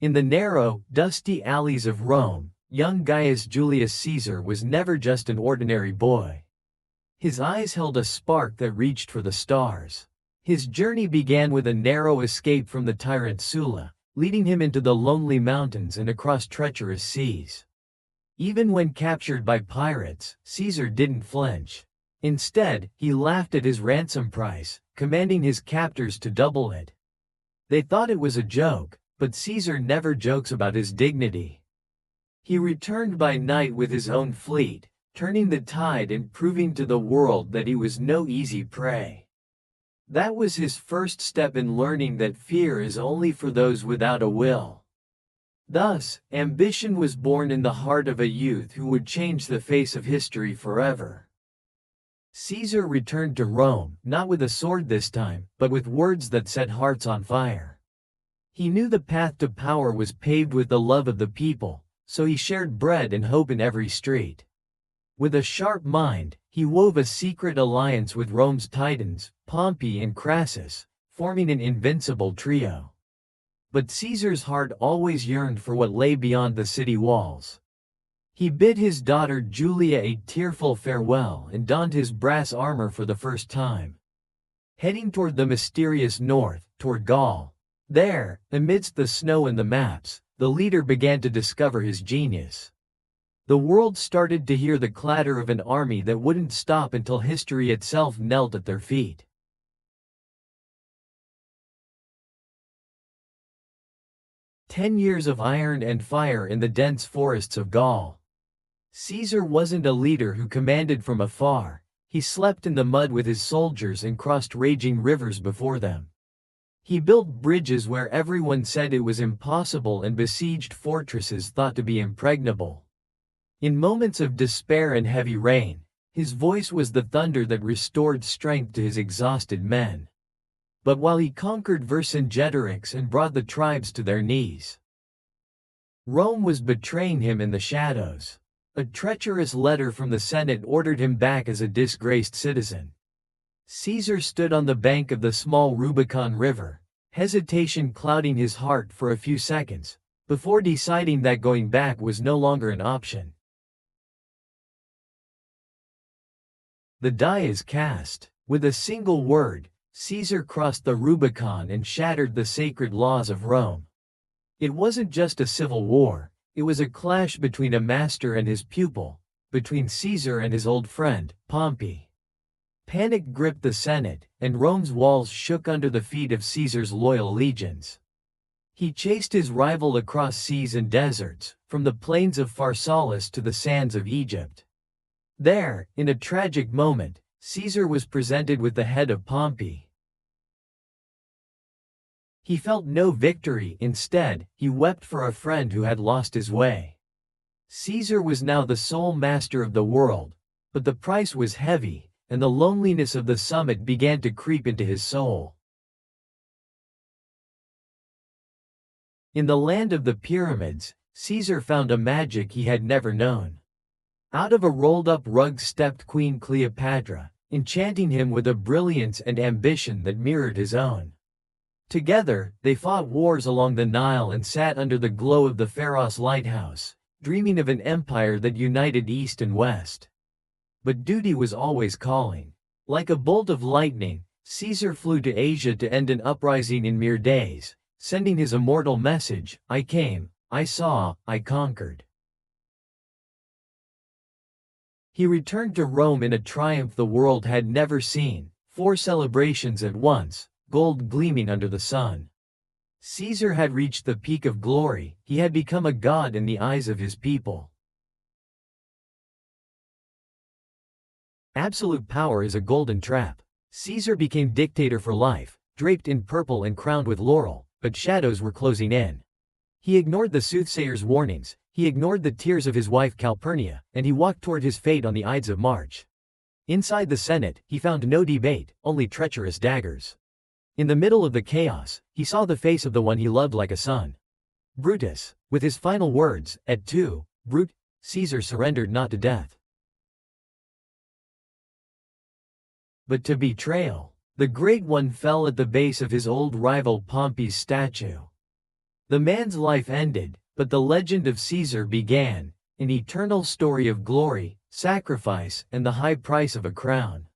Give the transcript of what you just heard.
In the narrow, dusty alleys of Rome, young Gaius Julius Caesar was never just an ordinary boy. His eyes held a spark that reached for the stars. His journey began with a narrow escape from the tyrant Sulla, leading him into the lonely mountains and across treacherous seas. Even when captured by pirates, Caesar didn't flinch. Instead, he laughed at his ransom price, commanding his captors to double it. They thought it was a joke, but Caesar never jokes about his dignity. He returned by night with his own fleet, turning the tide and proving to the world that he was no easy prey. That was his first step in learning that fear is only for those without a will. Thus, ambition was born in the heart of a youth who would change the face of history forever. Caesar returned to Rome, not with a sword this time, but with words that set hearts on fire. He knew the path to power was paved with the love of the people, so he shared bread and hope in every street. With a sharp mind, he wove a secret alliance with Rome's titans, Pompey and Crassus, forming an invincible trio. But Caesar's heart always yearned for what lay beyond the city walls. He bid his daughter Julia a tearful farewell and donned his brass armor for the first time. Heading toward the mysterious north, toward Gaul. There, amidst the snow and the maps, the leader began to discover his genius. The world started to hear the clatter of an army that wouldn't stop until history itself knelt at their feet. 10 years of iron and fire in the dense forests of Gaul. Caesar wasn't a leader who commanded from afar. He slept in the mud with his soldiers and crossed raging rivers before them. He built bridges where everyone said it was impossible and besieged fortresses thought to be impregnable. In moments of despair and heavy rain, his voice was the thunder that restored strength to his exhausted men. But while he conquered Vercingetorix and brought the tribes to their knees, Rome was betraying him in the shadows. A treacherous letter from the Senate ordered him back as a disgraced citizen. Caesar stood on the bank of the small Rubicon River, hesitation clouding his heart for a few seconds, before deciding that going back was no longer an option. The die is cast. With a single word, Caesar crossed the Rubicon and shattered the sacred laws of Rome. It wasn't just a civil war, it was a clash between a master and his pupil, between Caesar and his old friend, Pompey. Panic gripped the Senate, and Rome's walls shook under the feet of Caesar's loyal legions. He chased his rival across seas and deserts, from the plains of Pharsalus to the sands of Egypt. There, in a tragic moment, Caesar was presented with the head of Pompey. He felt no victory. Instead, he wept for a friend who had lost his way. Caesar was now the sole master of the world, but the price was heavy, and the loneliness of the summit began to creep into his soul. In the land of the pyramids, Caesar found a magic he had never known. Out of a rolled-up rug stepped Queen Cleopatra, enchanting him with a brilliance and ambition that mirrored his own. Together, they fought wars along the Nile and sat under the glow of the Pharos lighthouse, dreaming of an empire that united East and West. But duty was always calling. Like a bolt of lightning, Caesar flew to Asia to end an uprising in mere days, sending his immortal message, "I came, I saw, I conquered." He returned to Rome in a triumph the world had never seen, 4 celebrations at once, gold gleaming under the sun. Caesar had reached the peak of glory, he had become a god in the eyes of his people. Absolute power is a golden trap. Caesar became dictator for life, draped in purple and crowned with laurel, but shadows were closing in. He ignored the soothsayer's warnings, he ignored the tears of his wife Calpurnia, and he walked toward his fate on the Ides of March. Inside the Senate, he found no debate, only treacherous daggers. In the middle of the chaos, he saw the face of the one he loved like a son. Brutus. With his final words, "Et tu, Brute," Caesar surrendered not to death, but to betrayal. The Great One fell at the base of his old rival Pompey's statue. The man's life ended, but the legend of Caesar began, an eternal story of glory, sacrifice, and the high price of a crown.